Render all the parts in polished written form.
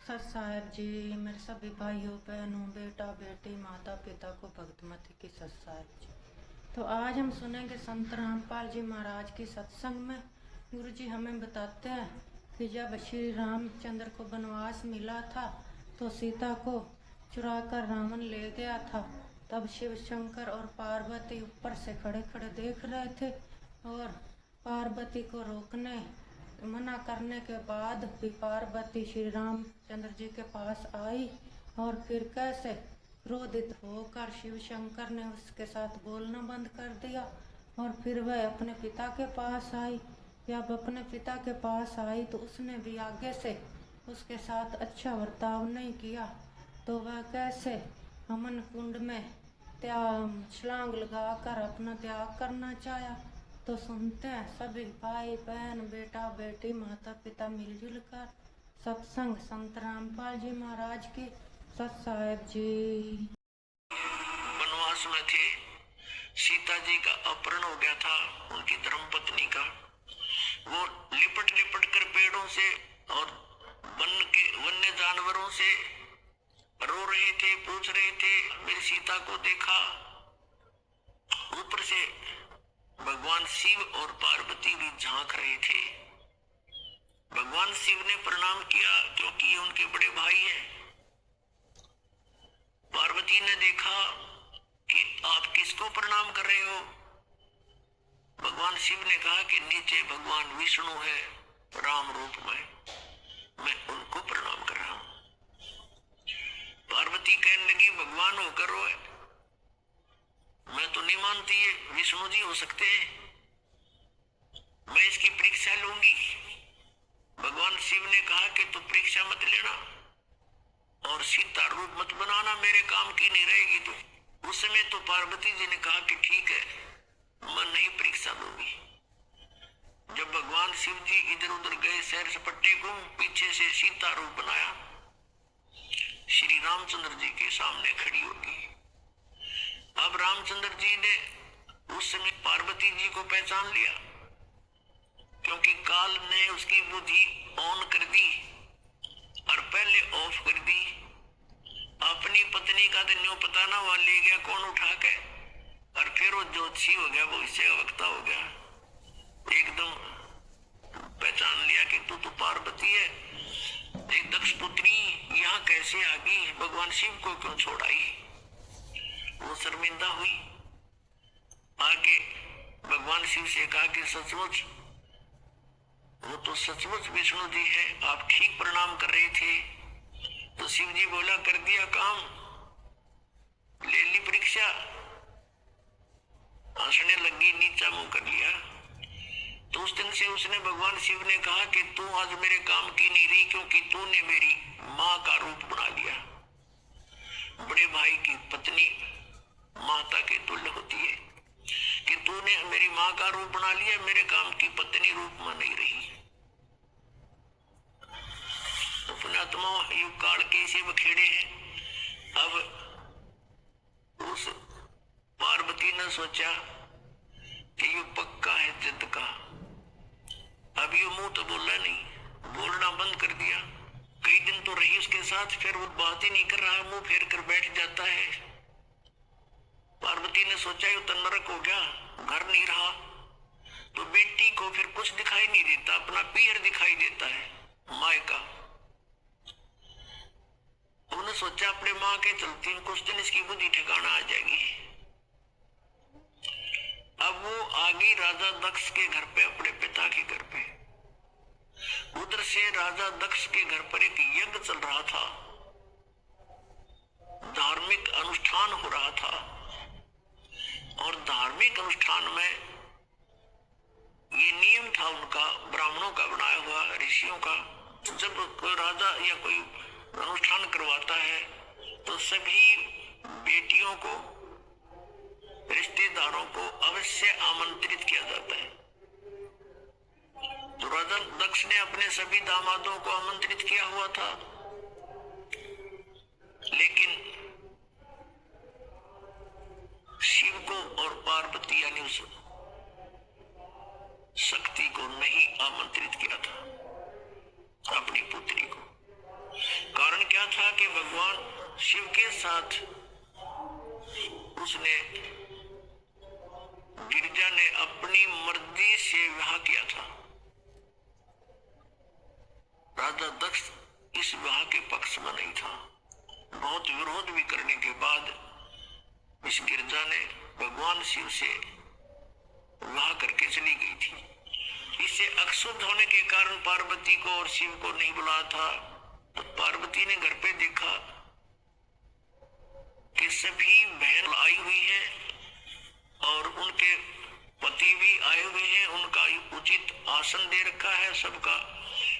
सत साहेब जी, मेरे सभी भाइयों बहनों बेटा बेटी माता पिता को भक्तमती की सत साहेब जी। तो आज हम सुनेंगे संत रामपाल जी महाराज की सत्संग में गुरु जी हमें बताते हैं कि जब श्री रामचंद्र को वनवास मिला था तो सीता को चुरा कर रावण ले गया था। तब शिव शंकर और पार्वती ऊपर से खड़े खड़े देख रहे थे और पार्वती को रोकने मना करने के बाद भी पार्वती श्री रामचंद्र जी के पास आई और फिर कैसे क्रोधित होकर शिव शंकर ने उसके साथ बोलना बंद कर दिया और फिर वह अपने पिता के पास आई। जब अपने पिता के पास आई तो उसने भी आगे से उसके साथ अच्छा बर्ताव नहीं किया तो वह कैसे अमन कुंड में छलांग लगाकर अपना त्याग करना चाहा। तो सुनते हैं सभी भाई बहन बेटा बेटी माता पिता मिलजुल कर सत्संग संत रामपाल जी महाराज की सत साहेब जी। वनवास में थे, सीता जी का अपहरण हो गया था, उनकी धर्मपत्नी का। वो लिपट लिपट कर पेड़ों से और वन्य जानवरों से रो रहे थे, पूछ रहे थे मेरी सीता को देखा। ऊपर से भगवान शिव और पार्वती भी झांक रहे थे। भगवान शिव ने प्रणाम किया क्योंकि ये उनके बड़े भाई हैं। पार्वती ने देखा कि आप किसको प्रणाम कर रहे हो। भगवान शिव ने कहा कि नीचे भगवान विष्णु है राम रूप में, मैं उनको प्रणाम कर रहा हूं। पार्वती कहने लगी भगवान होकर रोए, मैं तो नहीं मानती है विष्णु जी हो सकते हैं, मैं इसकी परीक्षा लूंगी। भगवान शिव ने कहा कि तू परीक्षा मत लेना और सीता रूप मत बनाना, मेरे काम की नहीं रहेगी तू। उस समय तो पार्वती जी ने कहा कि ठीक है, मैं नहीं परीक्षा दूंगी। जब भगवान शिव जी इधर उधर गए सैर सपट्टे को, पीछे से सीता रूप बनाया, श्री रामचंद्र जी के सामने खड़ी होगी। अब रामचंद्र जी ने उस समय पार्वती जी को पहचान लिया क्योंकि काल ने उसकी बुद्धि ऑन कर दी और पहले ऑफ कर दी। अपनी पत्नी का तो न्यू पता ना हुआ, ले गया कौन उठा के, और फिर वो ज्योतिषी हो गया, भविष्य वक्ता हो गया। एकदम पहचान लिया कि तू तो पार्वती है, एक दक्ष पुत्री यहाँ कैसे आ गई, भगवान शिव को क्यों छोड़ाई। वो शर्मिंदा हुई, आगे भगवान शिव से कहा कि सचमुच वो तो सचमुच विष्णु जी है, आप ठीक प्रणाम कर रहे थे। तो शिव जी बोला कर दिया काम, ले ली परीक्षा। हंसने लगी, नीचा मुंह कर लिया। तो उस दिन से उसने भगवान शिव ने कहा कि तू आज मेरे काम की नहीं रही क्योंकि तूने मेरी माँ का रूप बना लिया। बड़े भाई की पत्नी माता के तुल्य होती है कि तूने मेरी माँ का रूप बना लिया, मेरे काम की पत्नी रूप में नहीं रही। पुण्यात्मा युग काल के इसे बखेड़े हैं। अब उस पार्वती ने सोचा कि ये पक्का है जिद का। अब ये मुंह तो बोला नहीं, बोलना बंद कर दिया। कई दिन तो रही उसके साथ, फिर वो बात ही नहीं कर रहा, मुंह फेर कर बैठ जाता है। पार्वती ने सोचा ये तो नरक हो गया, घर नहीं रहा तो बेटी को फिर कुछ दिखाई नहीं देता, अपना पीहर दिखाई देता है माय का। उन्होंने सोचा अपने माँ के चलती कुछ दिन इसकी बुद्धि ठिकाना आ जाएगी। अब वो आ गई राजा दक्ष के घर पे, अपने पिता के घर पे। उधर से राजा दक्ष के घर पर एक यज्ञ चल रहा था, धार्मिक अनुष्ठान हो रहा था। और धार्मिक अनुष्ठान में ये नियम था उनका, ब्राह्मणों का बनाया हुआ, ऋषियों का, जब कोई राजा या कोई अनुष्ठान करवाता है तो सभी बेटियों को, रिश्तेदारों को अवश्य आमंत्रित किया जाता है। तो राजा दक्ष ने अपने सभी दामादों को आमंत्रित किया हुआ था, लेकिन शिव को और पार्वती यानी उस शक्ति को नहीं आमंत्रित किया था, अपनी पुत्री को। था कि भगवान शिव के साथ उसने गिरिजा ने अपनी मर्जी से विवाह किया था। राजा दक्ष इस विवाह के पक्ष में नहीं था। बहुत विरोध भी करने के बाद इस गिरजा ने भगवान शिव से विवाह करके चली गई थी। इससे अक्षुब्ध होने के कारण पार्वती को और शिव को नहीं बुलाया था। तो पार्वती ने घर पे देखा कि सभी बहन आई हुई हैं और उनके पति भी आए हुए हैं, उनका उचित आसन दे रखा है, सबका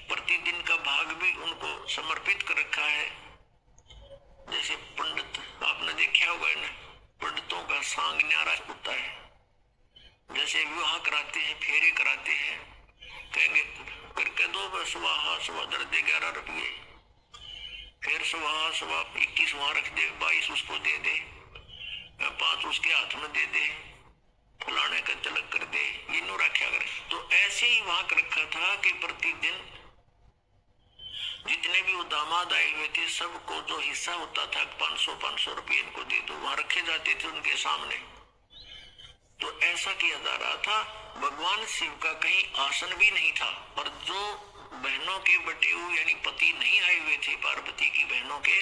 प्रतिदिन का भाग भी उनको समर्पित कर रखा है। जैसे पंडित आपने देखा होगा ना, पंडितों का सांग न्यारा होता है। जैसे विवाह कराते हैं, फेरे कराते हैं, कहेंगे करके दो सुबह सुबह दर दे 11 रुपये, फिर सुबह सुबह 21 वहां रख दे, 22 उसको दे दे, 5 उसके हाथ में दे दे, फलाने का तिलक कर दे, ये नो रखा करे। तो ऐसे ही वहां कर रखा था कि प्रतिदिन जितने भी वो दामाद आए हुए थे सबको जो हिस्सा होता था 500 रुपये इनको दे दो, वहां रखे जाते थे उनके सामने। तो ऐसा किया जा रहा था। भगवान शिव का कहीं आसन भी नहीं था, और जो बहनों के बटे हुए यानी पति नहीं आए हुए थे पार्वती की बहनों के,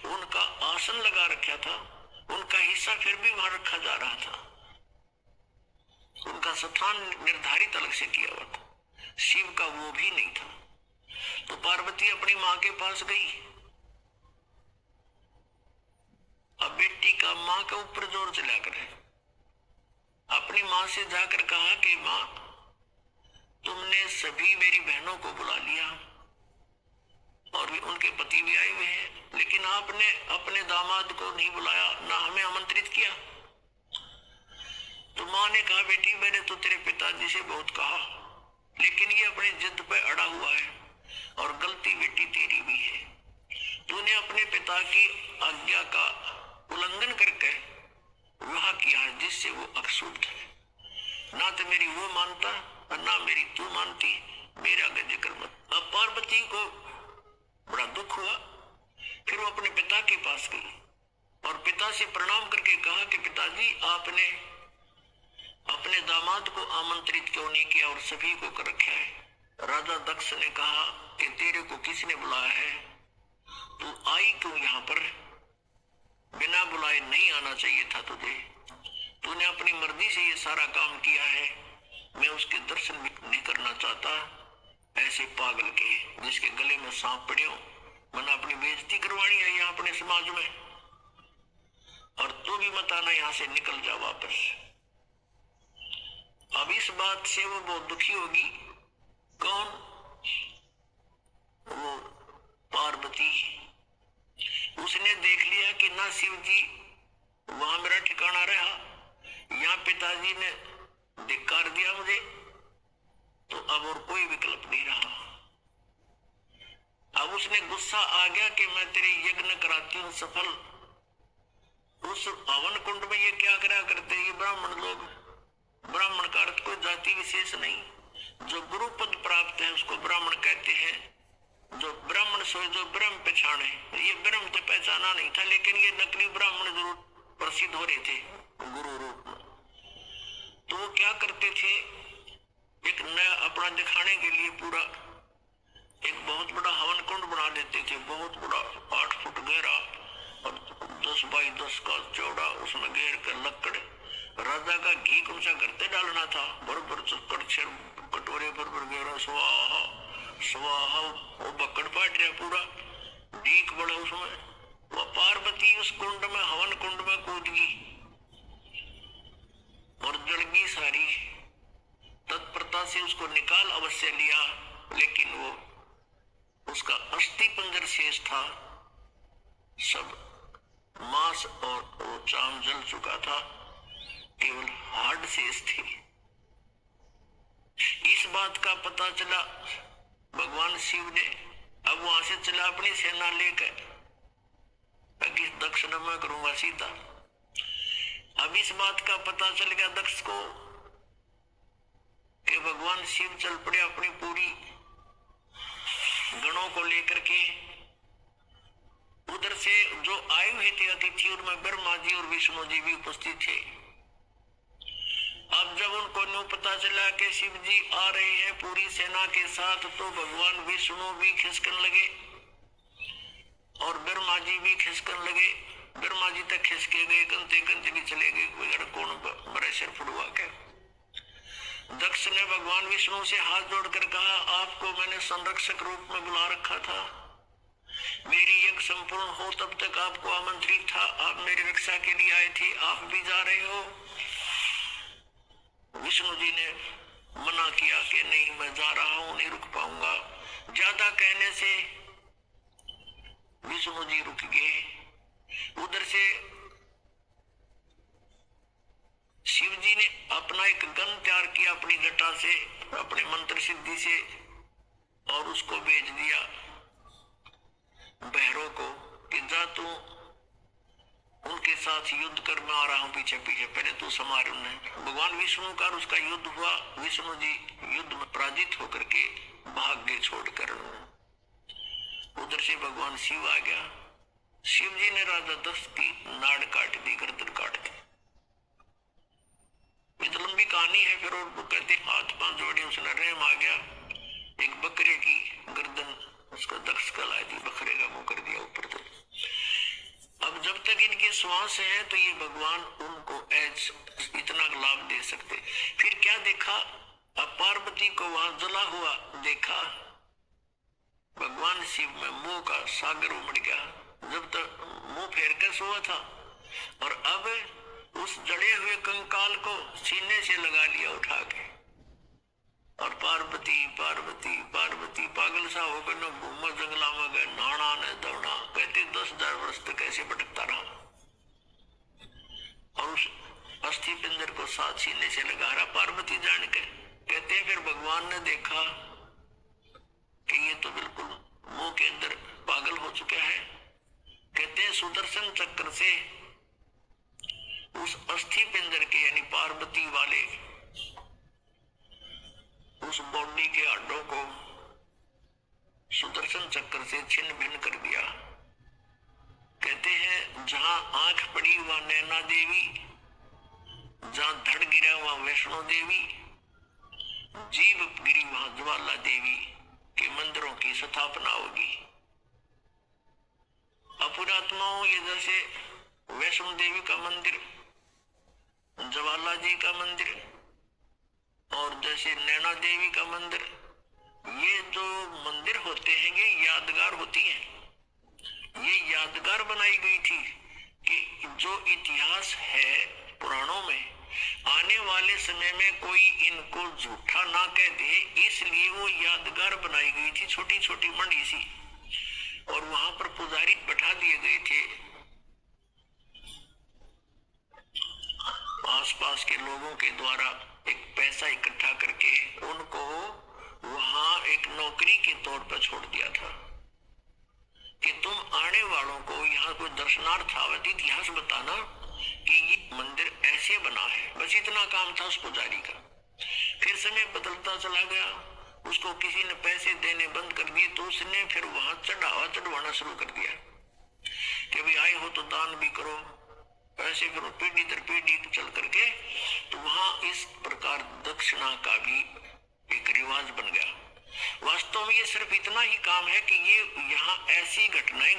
उनका आसन लगा रखा था, उनका हिस्सा फिर भी वहां रखा जा रहा था, उनका स्थान निर्धारित अलग से किया हुआ था। शिव का वो भी नहीं था। तो पार्वती अपनी मां के पास गई। अब बेटी का मां के ऊपर जोर चला कर अपनी मां से जाकर कहा कि मां, तुमने सभी मेरी बहनों को बुला लिया और भी उनके पति भी आए हुए हैं, लेकिन आपने अपने दामाद को नहीं बुलाया, ना हमें आमंत्रित किया। तो मां ने कहा, बेटी मैंने तो तेरे पिताजी से बहुत कहा, लेकिन ये अपनी जिद पे अड़ा हुआ है और गलती बेटी तेरी भी है। तूने अपने पिता की आज्ञा का उल्लंघन करके विवाह किया है, जिससे वो अक्षुब्ध है। ना तो मेरी वो मानता और ना मेरी तू मानती, मेरा आगे जिक्र मत। अब पार्वती को बड़ा दुख हुआ। फिर वो अपने पिता के पास गई और पिता से प्रणाम करके कहा कि पिताजी, आपने अपने दामाद को आमंत्रित क्यों नहीं किया और सभी को कर रखा है। राजा दक्ष ने कहा कि तेरे को किसने बुलाया है, तू आई क्यों यहाँ पर, बिना बुलाए नहीं आना चाहिए था तुझे, तूने अपनी मर्जी से ये सारा काम किया है, मैं उसके दर्शन भी नहीं करना चाहता। ऐसे पागल के जिसके गले में सांप पड़े हो, मैंने अपनी बेइज्जती करवानी है यहाँ अपने समाज में, और तू भी मत आना, यहाँ से निकल जा वापस। अब इस बात से वो बहुत दुखी होगी। कौन? वो पार्वती। उसने देख लिया कि ना शिव जी वहां मेरा ठिकाना रहा, यहाँ पिताजी ने धिक्कार दिया मुझे, तो अब और कोई विकल्प नहीं रहा। अब उसने गुस्सा आ गया कि मैं तेरे यज्ञ कराती हूँ सफल। उस हवन कुंड में ये क्या करा करते ये ब्राह्मण लोग। ब्राह्मण का अर्थ कोई जाति विशेष नहीं, जो गुरु पद प्राप्त है उसको ब्राह्मण कहते हैं। जो ब्राह्मण सोए जो ब्रह्म पहचाने, ये ब्रह्म तो पहचाना नहीं था, लेकिन ये नकली ब्राह्मण जरूर प्रसिद्ध हो रहे थे गुरु रूप में। तो वो क्या करते थे, एक नया अपना दिखाने के लिए पूरा एक बहुत बड़ा हवन कुंड बना देते थे, बहुत बड़ा 8 फुट गहरा और 10 बाई 10 का चौड़ा, उसमें घेर कर लकड़ राजा का घी कौन सा करते डालना था, बरबर कटोरे बरबर गहरा, स्वाहा स्वाहा, वो बकड़ पाट रहा पूरा डीक बड़ा उसमें। वो पार्वती उस कुंड में हवन कुंड में कूद गई और जल गई सारी। तत्परता से उसको निकाल अवश्य लिया, लेकिन वो उसका अस्थि पंजर शेष था, सब मांस और वो चाम जल चुका था, केवल हाड शेष थी। इस बात का पता चला भगवान शिव ने, अब वहां से चला अपनी सेना लेकर, ताकि दक्ष न मैं करूंगा सीधा। अब इस बात का पता चल गया दक्ष को कि भगवान शिव चल पड़े अपनी पूरी गणों को लेकर के से जो आए हुए थे अतिथि, उनमें ब्रह्मा जी और विष्णु जी भी उपस्थित थे। अब जब उनको न्यू पता चला कि शिव जी आ रहे हैं पूरी सेना के साथ, तो भगवान विष्णु भी खिसकन लगे और ब्रह्मा जी भी खिसकन लगे। ब्रह्मा जी तक खिसके गए, गंते गंते भी चले गए, बगैर कौन बड़े सिर फुड़वा के। दक्ष ने भगवान विष्णु से हाथ जोड़कर कहा, आपको मैंने संरक्षक रूप में बुला रखा था, मेरी यज्ञ संपूर्ण हो तब तक आपको आमंत्रित था, आप मेरी रक्षा के लिए आए थे, आप भी जा रहे हो। विष्णु जी ने मना किया कि नहीं, मैं जा रहा हूं, नहीं रुक पाऊंगा। ज्यादा कहने से विष्णु जी रुक गए। उधर से शिव जी ने अपना एक गन तैयार किया अपनी जटा से, अपने मंत्र सिद्धि से, और उसको भेज दिया भैरव को कि जा तू उनके साथ युद्ध कर, मैं आ रहा हूं पीछे पीछे, पहले तू संभाल उन्हें। भगवान विष्णु का उसका युद्ध हुआ। विष्णु जी युद्ध में पराजित होकर के भाग गए छोड़कर। उधर से भगवान शिव आ गया। शिव जी ने राजा दक्ष की नाड़ काट दी, गर्दन काट दी। तो लंबी कहानी है। फिर और कहते हाथ पांव जोड़े, उसने रहम आ गया, एक बकरे की गर्दन उसका दक्ष का लाई दी, बकरे का मुंह कर दिया ऊपर तक। अब जब तक इनके श्वास है तो ये भगवान उनको इतना लाभ दे सकते। फिर क्या देखा, अब पार्वती को वहां जला हुआ देखा। भगवान शिव में मोह का सागर उमड़ गया। जब तक मुंह फेर कर सोया था, और अब उस जड़े हुए कंकाल को सीने से लगा लिया उठा के, और पार्वती पार्वती पार्वती पागल सा होकर न घूमा जंगला में गए, नाना ने दौड़ा। कहते 10,000 वर्ष तक ऐसे भटकता रहा, और उस अस्थि पिंजर को साथ सीने से लगा रहा पार्वती जान के। कहते फिर भगवान ने देखा कि ये तो बिल्कुल मुंह के अंदर पागल हो चुका है। कहते हैं सुदर्शन चक्र से उस अस्थि पिंजर के यानी पार्वती वाले उस बॉडी के हड्डों को सुदर्शन चक्र से छिन्न भिन्न कर दिया। कहते हैं जहां आंख पड़ी वहां नैना देवी, जहां धड़ गिरा वहां वैष्णो देवी, जीभ गिरी वहां ज्वाला देवी के मंदिरों की स्थापना होगी। अपुरात्माओं ये जैसे वैष्णो देवी का मंदिर, ज्वाला जी का मंदिर, और जैसे नैना देवी का मंदिर, ये जो मंदिर होते हैं ये यादगार होती हैं। ये यादगार बनाई गई थी कि जो इतिहास है पुराणों में, आने वाले समय में कोई इनको झूठा ना कह दे, इसलिए वो यादगार बनाई गई थी, छोटी छोटी मंडी सी। और वहां पर पुजारी बैठा दिए गए थे, आसपास के लोगों के द्वारा एक पैसा इकट्ठा करके उनको वहां एक नौकरी के तौर पर छोड़ दिया था कि तुम आने वालों को यहाँ कोई दर्शनार्थ आवे, इतिहास बताना कि ये मंदिर ऐसे बना है। बस इतना काम था उस पुजारी का। फिर समय बदलता चला गया, उसको किसी ने पैसे देने बंद कर दिए, तो उसने फिर वहां चढ़ावा शुरू कर दिया कि भाई आए हो तो दान भी करो, ऐसे करो, पीढ़ी दर पीढ़ी चल करके। तो वहां इस प्रकार दक्षिणा का भी एक रिवाज बन गया। वास्तव में ये सिर्फ इतना ही काम है कि ये यहाँ ऐसी घटनाएं